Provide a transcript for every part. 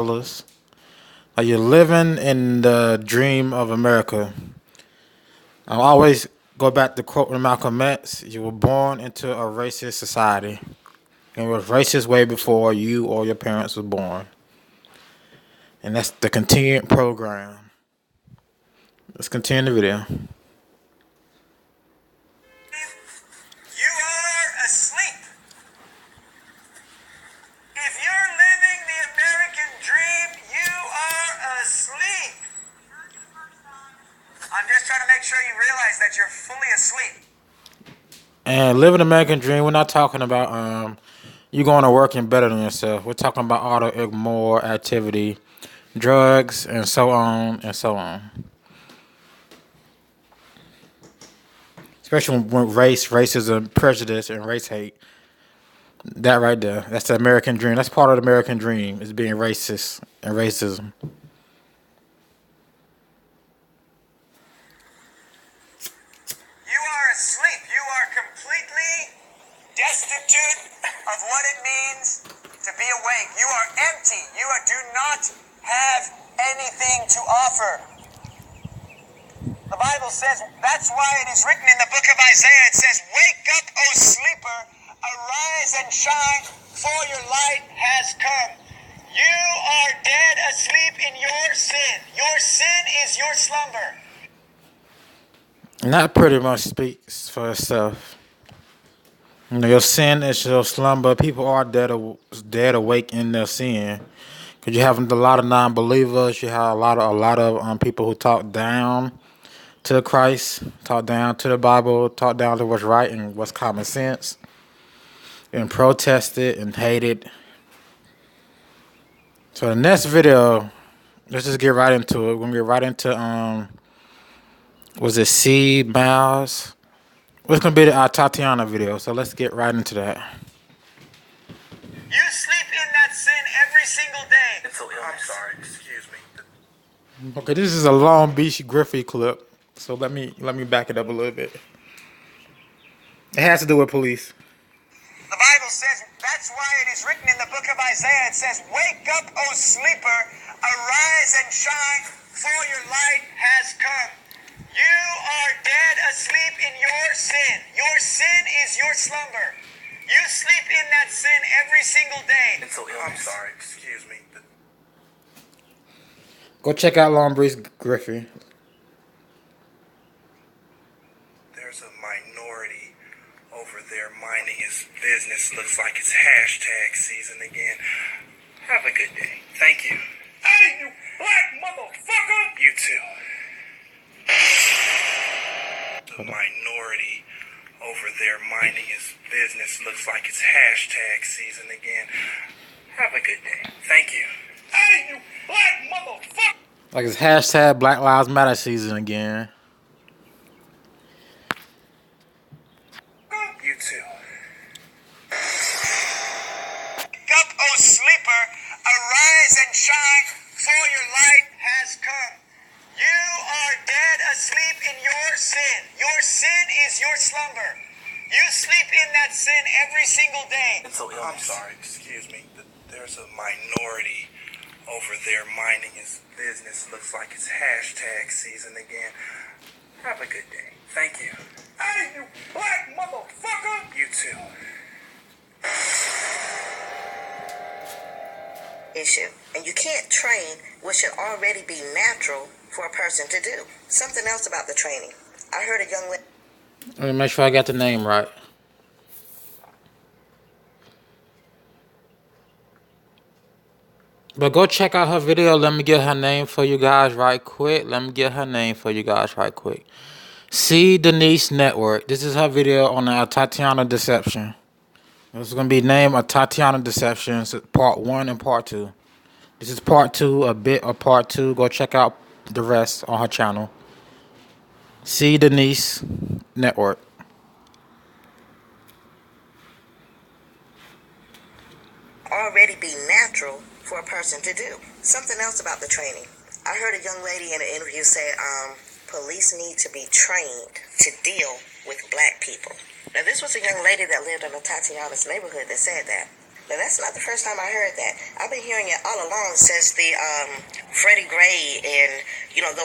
Like you're living in the dream of America. I always go back to quoting Malcolm X: "You were born into a racist society, and it was racist way before you or your parents were born." And that's the continuing program. Let's continue the video. You are asleep. If you're living the American dream, you are asleep. I'm just trying to make sure you realize that you're fully asleep. And living the American dream, we're not talking about you going to work and better than yourself. We're talking about all the immoral activity, drugs, and so on and so on. Especially when racism, prejudice, and race hate. That right there, that's the American dream. That's part of the American dream, is being racist and racism. You are asleep. You are completely destitute of what it means to be awake. You are empty. Do not have anything to offer. The Bible says, that's why it is written in the book of Isaiah, it says, "Wake up, O sleeper, arise and shine, for your light has come." You are dead asleep in your sin. Your sin is your slumber. And that pretty much speaks for itself. Your sin is your slumber. People are dead awake in their sin. Cause you have a lot of non-believers. You have a lot of people who talk down to Christ, talk down to the Bible, talk down to what's right and what's common sense, and protest it and hate it. So the next video, let's just get right into it. We're gonna get right into was it C Miles? What's gonna be the Tatiana video? So let's get right into that. You sleep in that sin every single day. I'm sorry, excuse me. Okay, this is a Long Beach Griffey clip. So let me back it up a little bit. It has to do with police. The Bible says, that's why it is written in the book of Isaiah, it says, "Wake up, O sleeper, arise and shine, for your light has come." You are dead asleep in your sin. Your sin is your slumber. You sleep in that sin every single day. I'm sorry, excuse me. Go check out Long Beach Griffey. There's a minority over there minding his business. Looks like it's hashtag season again. Have a good day. Thank you. Hey, you black motherfucker! You too. The minority over there minding his business. Looks like it's hashtag season again. Have a good day. Thank you. Hey, you black motherfucker! Like it's hashtag Black Lives Matter season again. You too. Wake up, O sleeper, arise and shine, for your light has come. You are dead asleep in your sin. Your sin is your slumber. You sleep in that sin every single day. I'm sorry, excuse me. There's a minority over there minding his business. Looks like it's hashtag season again. Have a good day. Thank you. Hey, you black motherfucker! You too. Issue. And you can't train what should already be natural for a person to do. Something else about the training. I heard a young lady. Let me make sure I got the name right. But go check out her video. Let me get her name for you guys right quick. See Denise Network. This is her video on the Tatiana Deception. This is going to be named a Tatiana Deception, part 1 and part 2. This is part 2, a bit of part 2. Go check out the rest on her channel. See Denise Network. Already be natural for a person to do. Something else about the training. I heard a young lady in an interview say, police need to be trained to deal with black people. Now, this was a young lady that lived in a Tatiana's neighborhood that said that. Now, that's not the first time I heard that. I've been hearing it all along since the Freddie Gray and,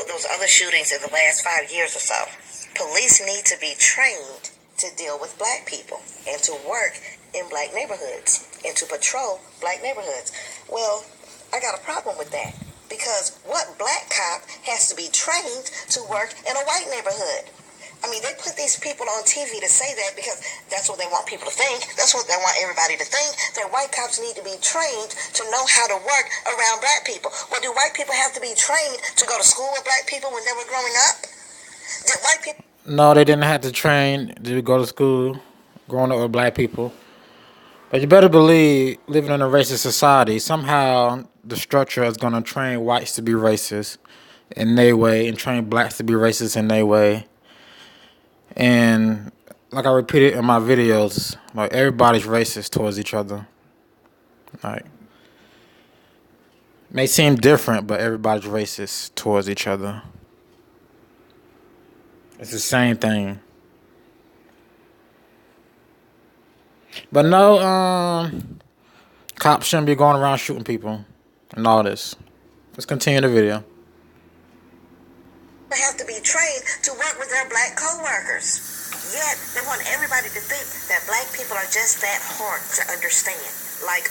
those other shootings in the last 5 years or so. Police need to be trained to deal with black people and to work in black neighborhoods and to patrol black neighborhoods. Well, I got a problem with that because what black cop has to be trained to work in a white neighborhood? I mean, they put these people on TV to say that because that's what they want people to think. That's what they want everybody to think, that white cops need to be trained to know how to work around black people. Well, do white people have to be trained to go to school with black people when they were growing up? Did white people... No, they didn't have to train to go to school growing up with black people. But you better believe, living in a racist society, somehow the structure is going to train whites to be racist in their way and train blacks to be racist in their way. And like I repeated in my videos, like everybody's racist towards each other. Like, may seem different, but everybody's racist towards each other. It's the same thing. But no, cops shouldn't be going around shooting people and all this. Let's continue the video. have to be trained to work with their black co-workers. Yet they want everybody to think that black people are just that hard to understand. Like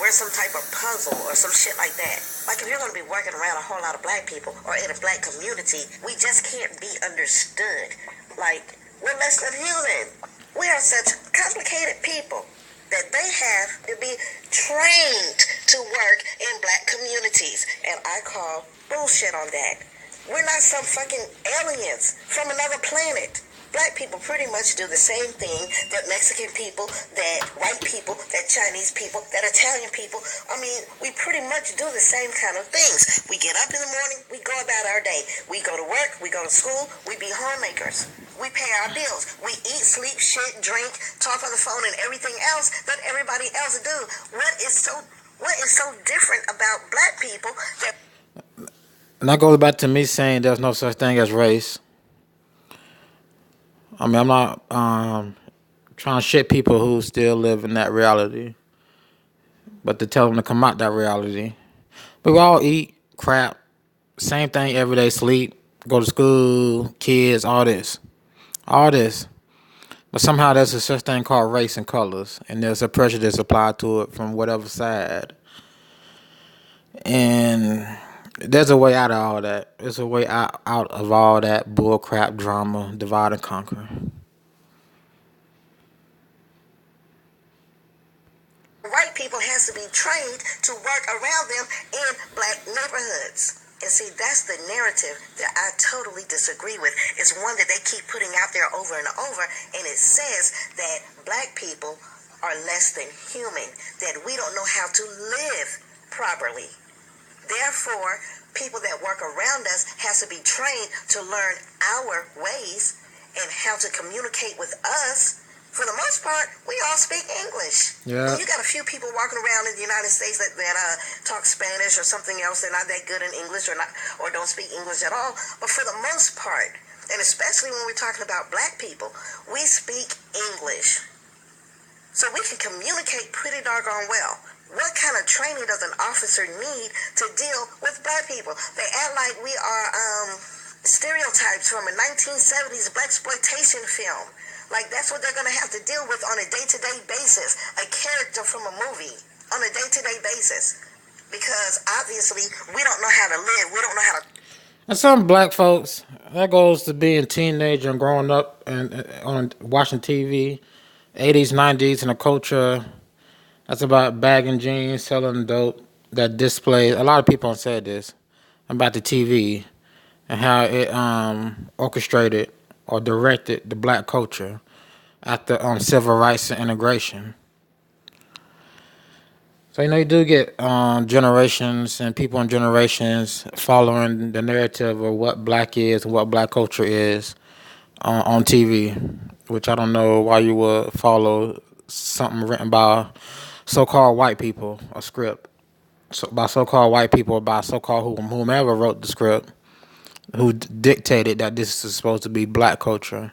we're some type of puzzle or some shit like that. Like if you're gonna be working around a whole lot of black people or in a black community, we just can't be understood. Like we're less than human. We are such complicated people that they have to be trained to work in black communities. And I call bullshit on that. We're not some fucking aliens from another planet. Black people pretty much do the same thing that Mexican people, that white people, that Chinese people, that Italian people. I mean, we pretty much do the same kind of things. We get up in the morning, we go about our day. We go to work, we go to school, we be homemakers. We pay our bills. We eat, sleep, shit, drink, talk on the phone, and everything else that everybody else do. What is so different about black people that... And that goes back to me saying there's no such thing as race. I mean, I'm not trying to shit people who still live in that reality, but to tell them to come out that reality. But we all eat crap, same thing every day, sleep, go to school, kids, all this. But somehow there's a such thing called race and colors, and there's a prejudice applied to it from whatever side. And there's a way out of all that. There's a way out of all that bull crap drama, divide and conquer. White people has to be trained to work around them in black neighborhoods. And see, that's the narrative that I totally disagree with. It's one that they keep putting out there over and over, and it says that black people are less than human, that we don't know how to live properly. Therefore, people that work around us has to be trained to learn our ways and how to communicate with us. For the most part, we all speak English. Yeah. You got a few people walking around in the United States that talk Spanish or something else. They're not that good in English or don't speak English at all. But for the most part, and especially when we're talking about black people, we speak English. So we can communicate pretty doggone well. What kind of training does an officer need to deal with black people? They act like we are stereotypes from a 1970s blaxploitation film. Like that's what they're going to have to deal with on a day-to-day basis. A character from a movie on a day-to-day basis. Because obviously we don't know how to live. We don't know how to... And some black folks, that goes to being a teenager and growing up and on watching TV, 80s, 90s, and a culture that's about bagging jeans, selling dope, that displays. A lot of people have said this about the TV and how it orchestrated or directed the black culture after civil rights and integration. So, you do get generations and people in generations following the narrative of what black is and what black culture is on TV, which I don't know why you would follow something written by so-called white people, a script by so-called white people, or by so-called whomever wrote the script, who dictated that this is supposed to be black culture.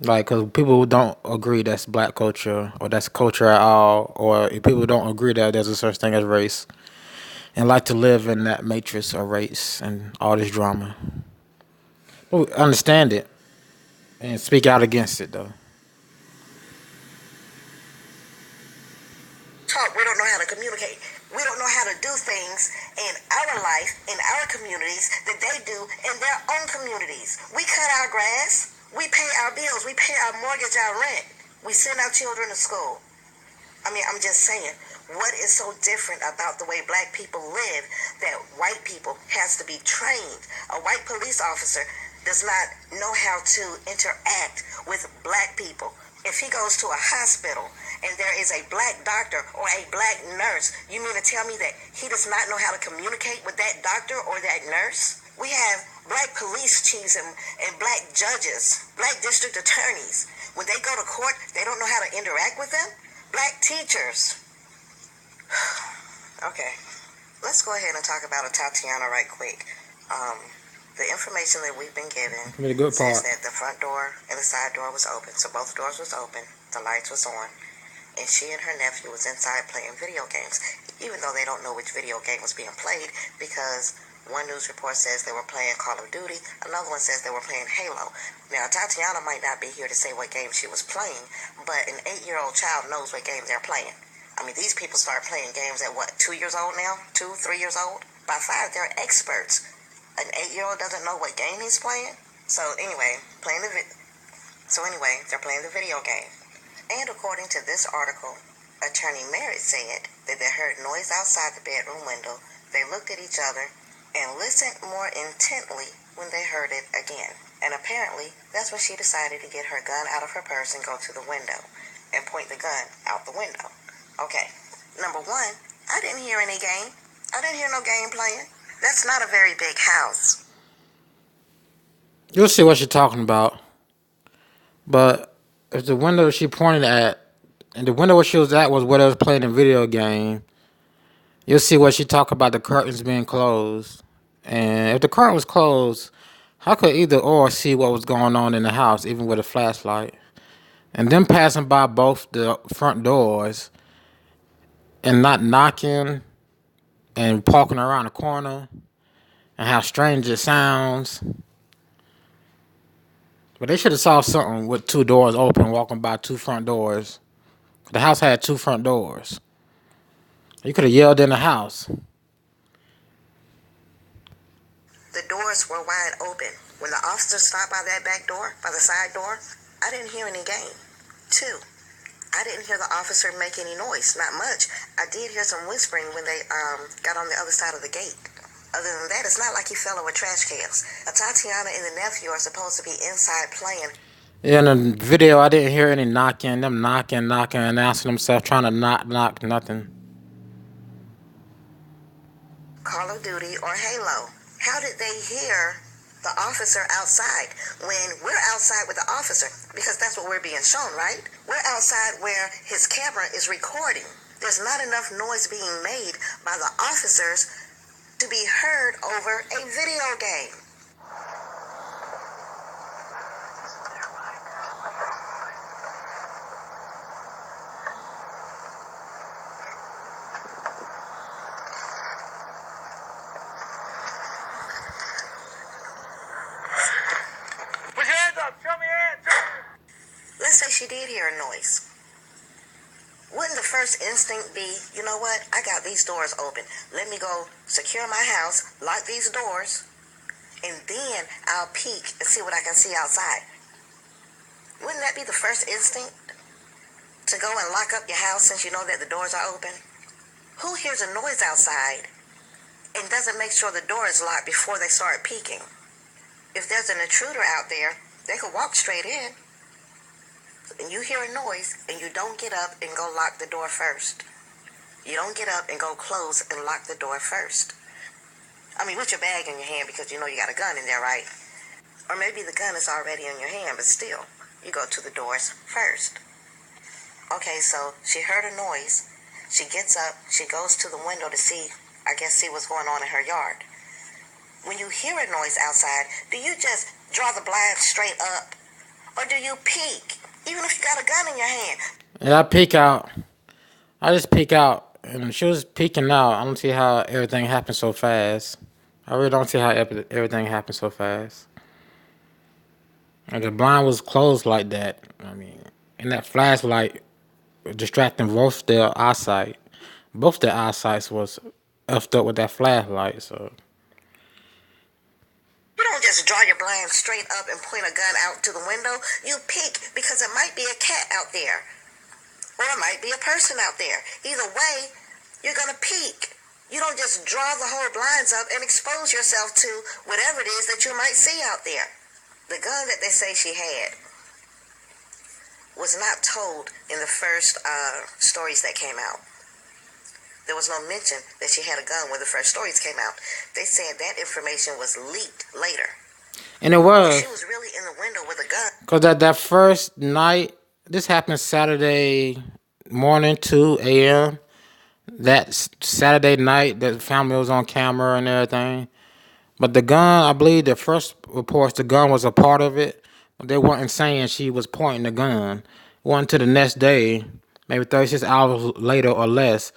Like, cause people who don't agree that's black culture or that's culture at all, or if people don't agree that there's a such thing as race, and like to live in that matrix of race and all this drama. Well, understand it and speak out against it though. Talk, we don't know how to communicate. We don't know how to do things in our life, in our communities, that they do in their own communities. We cut our grass, we pay our bills, we pay our mortgage, our rent, we send our children to school. I mean, I'm just saying, what is so different about the way black people live that white people has to be trained? A white police officer does not know how to interact with black people. If he goes to a hospital and there is a black doctor or a black nurse, you mean to tell me that he does not know how to communicate with that doctor or that nurse? We have black police chiefs and black judges, black district attorneys. When they go to court, they don't know how to interact with them. Black teachers. Okay, let's go ahead and talk about a Tatiana right quick. The information that we've been given Give me the good says part. that the front door and the side door was open, so both doors was open, the lights was on, and she and her nephew was inside playing video games, even though they don't know which video game was being played, because one news report says they were playing Call of Duty, another one says they were playing Halo. Now, Tatiana might not be here to say what game she was playing, but an 8-year-old child knows what game they're playing. I mean, these people start playing games at what, 2 years old now? 2, 3 years old? By 5, they're experts. An 8-year-old doesn't know what game he's playing? So anyway, they're playing the video game. And according to this article, Attorney Merritt said that they heard noise outside the bedroom window. They looked at each other and listened more intently when they heard it again. And apparently, that's when she decided to get her gun out of her purse and go to the window and point the gun out the window. Okay, number one, I didn't hear any game. I didn't hear no game playing. That's not a very big house. You'll see what she's talking about. But if the window she pointed at, and the window where she was at was where they was playing the video game, you'll see what she talked about the curtains being closed. And if the curtain was closed, how could either or see what was going on in the house, even with a flashlight? And them passing by both the front doors and not knocking and parking around the corner and how strange it sounds. But they should have saw something with 2 doors open, walking by 2 front doors. The house had 2 front doors. You could have yelled in the house. The doors were wide open. When the officer stopped by that back door, by the side door, I didn't hear any game. 2, I didn't hear the officer make any noise, not much. I did hear some whispering when they got on the other side of the gate. Other than that, it's not like he fell over trash cans. Tatiana and the nephew are supposed to be inside playing. Yeah, in the video, I didn't hear any knocking. Them knocking, announcing themselves, trying to knock, nothing. Call of Duty or Halo. How did they hear the officer outside when we're outside with the officer? Because that's what we're being shown, right? We're outside where his camera is recording. There's not enough noise being made by the officers to be heard over a video game. Put your hands up. Show me your hands. Let's say she did hear a noise. Wouldn't the first instinct be, you know what, I got these doors open. Let me go secure my house, lock these doors, and then I'll peek and see what I can see outside. Wouldn't that be the first instinct? To go and lock up your house since you know that the doors are open? Who hears a noise outside and doesn't make sure the door is locked before they start peeking? If there's an intruder out there, they could walk straight in. And you hear a noise and you don't get up and go lock the door first. You don't get up and go close and lock the door first. I mean, with your bag in your hand because you know you got a gun in there, right? Or maybe the gun is already in your hand, but still, you go to the doors first. Okay, so she heard a noise. She gets up, she goes to the window to see what's going on in her yard. When you hear a noise outside, do you just draw the blinds straight up? or do you peek, even if you got a gun in your hand? Yeah, I peek out. I just peek out, and she was peeking out. I don't see how everything happened so fast. I really don't see how everything happened so fast. And the blind was closed like that. I mean, and that flashlight distracting both their eyesight. Both their eyesights was effed up with that flashlight. So You don't just draw your blinds straight up and point a gun out to the window. You peek because it might be a cat out there, or it might be a person out there. Either way, you're gonna peek. You don't just draw the whole blinds up and expose yourself to whatever it is that you might see out there. The gun that they say she had was not told in the first stories that came out. There was no mention that she had a gun when the first stories came out. They said that information was leaked later. and it was She was really in the window with a gun. because that first night. This happened Saturday morning, 2 a.m. That Saturday night, the family was on camera and everything. But the gun, I believe the first reports, the gun was a part of it. But they weren't saying she was pointing the gun. It wasn't until the next day, maybe 36 hours later or less,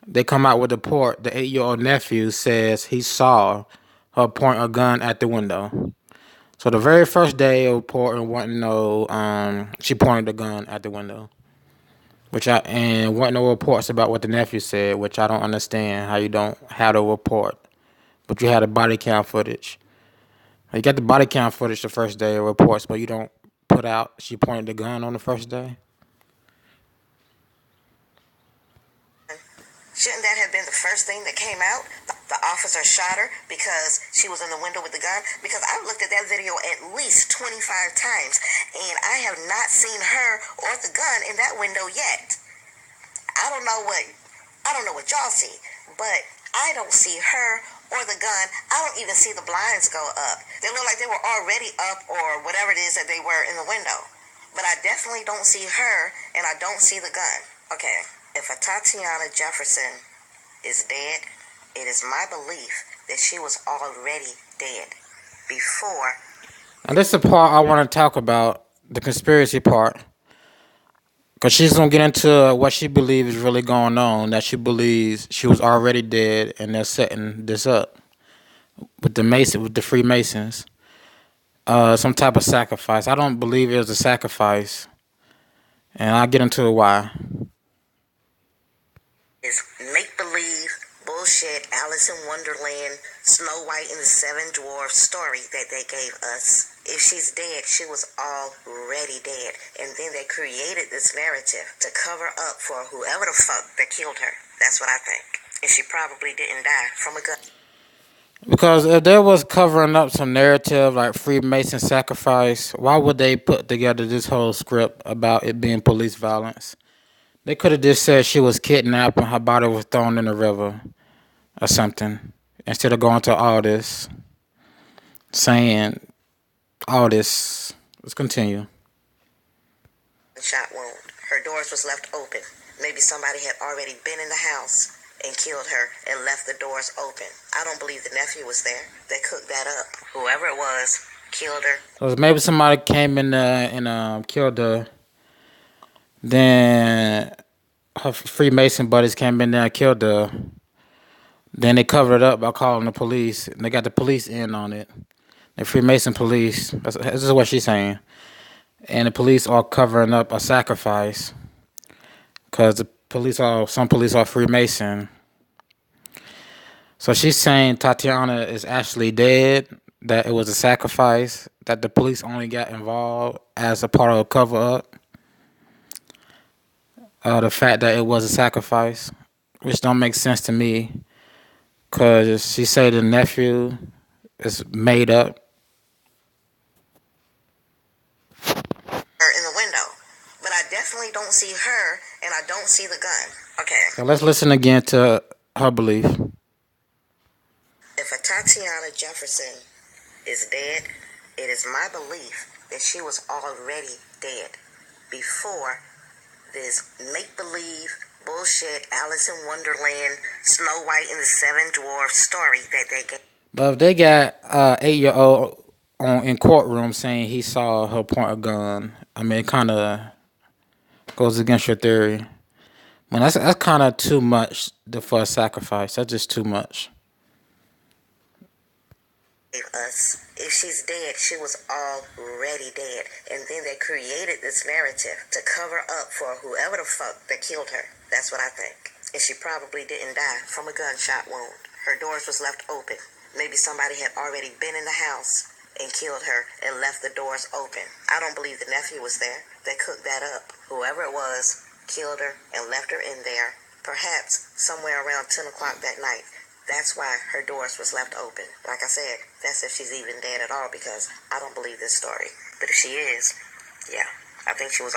they come out with the report. The 8-year-old nephew says he saw her point a gun at the window. So the very first day of reporting, wasn't no, she pointed the gun at the window. And wasn't no reports about what the nephew said, which I don't understand how you don't have a report, but you had the body cam footage. You got the body cam footage the first day of reports, but you don't put out she pointed the gun on the first day. Shouldn't that have been the first thing that came out? The officer shot her because she was in the window with the gun? Because I've looked at that video at least 25 times, and I have not seen her or the gun in that window yet. I don't know what y'all see, but I don't see her or the gun. I don't even see the blinds go up. They look like they were already up or whatever it is that they were in the window. But I definitely don't see her, and I don't see the gun. Okay. If a Tatiana Jefferson is dead, it is my belief that she was already dead before. And this is the part I want to talk about, the conspiracy part. Because she's going to get into what she believes is really going on, that she believes she was already dead and they're setting this up with the Freemasons. Some type of sacrifice. I don't believe it was a sacrifice. And I'll get into why. Is make-believe, bullshit, Alice in Wonderland, Snow White and the Seven Dwarfs story that they gave us. If she's dead, she was already dead. And then they created this narrative to cover up for whoever the fuck that killed her. That's what I think. And she probably didn't die from a gun. Because if there was covering up some narrative like Freemason sacrifice, why would they put together this whole script about it being police violence? They could have just said she was kidnapped and her body was thrown in the river or something, instead of going to all this, saying all this. Let's continue. Shot wound. Her doors was left open. Maybe somebody had already been in the house and killed her and left the doors open. I don't believe the nephew was there. They cooked that up. Whoever it was killed her. So maybe somebody came in there and killed her. Then her Freemason buddies came in there and killed her. Then they covered it up by calling the police. And they got the police in on it. The Freemason police. This is what she's saying. And the police are covering up a sacrifice. Because some police are Freemason. So she's saying Tatiana is actually dead. That it was a sacrifice. That the police only got involved as a part of a cover up. The fact that it was a sacrifice, which don't make sense to me, because she said the nephew is made up. Her in the window, but I definitely don't see her, and I don't see the gun. Okay. So let's listen again to her belief. If a Tatiana Jefferson is dead, it is my belief that she was already dead before this make-believe, bullshit, Alice in Wonderland, Snow White and the Seven Dwarfs story that they gave. But if they got 8-year-old on in courtroom saying he saw her point a gun. I mean, it kind of goes against your theory. Man, that's kind of too much for a sacrifice. That's just too much. Us. If she's dead, she was already dead. And then they created this narrative to cover up for whoever the fuck that killed her. That's what I think. And she probably didn't die from a gunshot wound. Her doors was left open. Maybe somebody had already been in the house and killed her and left the doors open. I don't believe the nephew was there. They cooked that up. Whoever it was killed her and left her in there, perhaps somewhere around 10 o'clock that night. That's why her doors was left open. Like I said, that's if she's even dead at all, because I don't believe this story. But if she is, yeah, I think she was.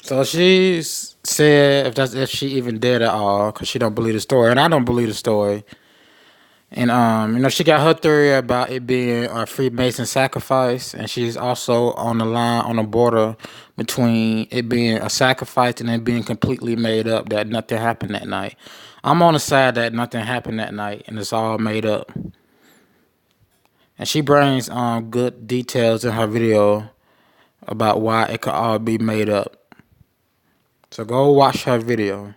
So she said if she even dead at all, because she don't believe the story, and I don't believe the story. And she got her theory about it being a Freemason sacrifice, and she's also on the border between it being a sacrifice and it being completely made up, that nothing happened that night. I'm on the side that nothing happened that night and it's all made up. And she brings good details in her video about why it could all be made up. So go watch her video.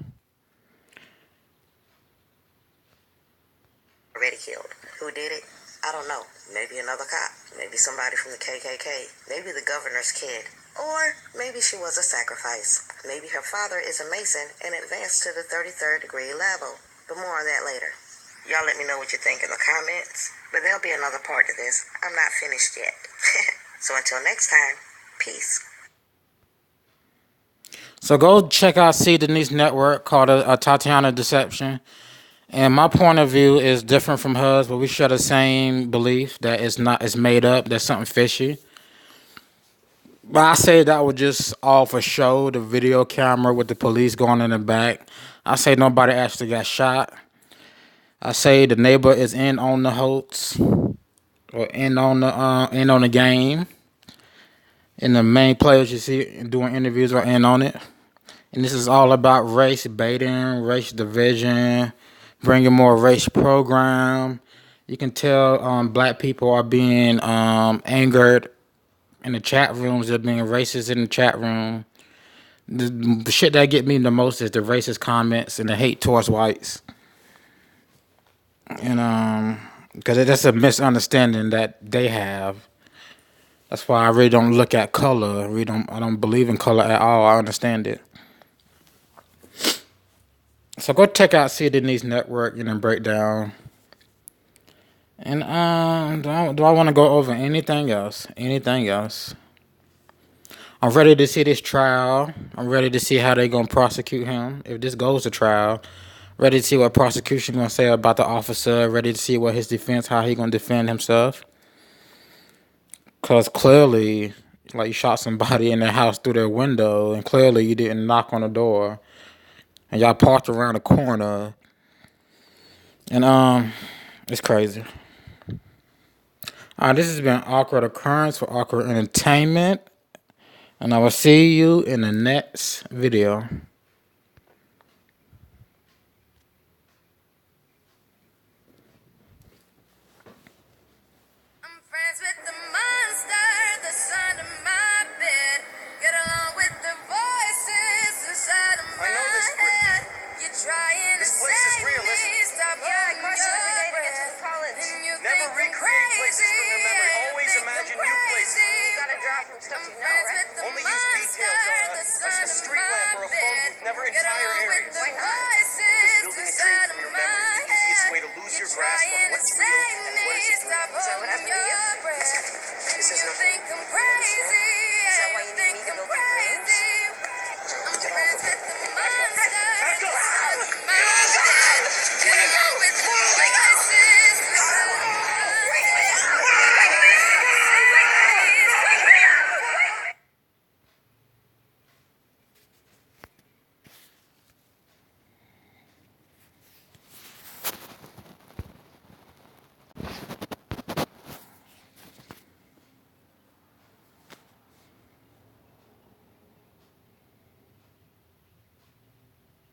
Already killed. Who did it? I don't know. Maybe another cop. Maybe somebody from the KKK. Maybe the governor's kid. Or maybe she was a sacrifice. Maybe her father is a Mason and advanced to the 33rd degree level. But more on that later. Y'all let me know what you think in the comments. But there'll be another part to this. I'm not finished yet. So until next time, peace. So go check out C. Denise Network, called a Tatiana Deception. And my point of view is different from hers, but we share the same belief that it's made up, there's something fishy. But I say that was just all for show, the video camera with the police going in the back. I say nobody actually got shot. I say the neighbor is in on the hoax, or in on the game. And the main players you see doing interviews are in on it. And this is all about race baiting, race division, bringing more race program. You can tell black people are being angered in the chat rooms. They're being racist in the chat room. The shit that get me the most is the racist comments and the hate towards whites. And because that's a misunderstanding that they have. That's why I really don't look at color. I don't believe in color at all. I understand it. So go check out C. Denise Network and then breakdown. And do I want to go over anything else? Anything else? I'm ready to see this trial. I'm ready to see how they're gonna prosecute him if this goes to trial. Ready to see what prosecution gonna say about the officer. Ready to see what his defense, how he gonna defend himself. Cause clearly, like, you shot somebody in their house through their window, and clearly you didn't knock on the door. And y'all parked around the corner. And it's crazy. This has been Awkward Occurrence for Awkward Entertainment. And I will see you in the next video. I'm friends with the monster that's under my bed. Get along with the voices inside of my head. You're trying to save me, stop holding your breath. And you Never think I'm recreate places crazy, from your memory. yeah, you Always think I'm imagine new places. crazy. You gotta drive from stuff you know.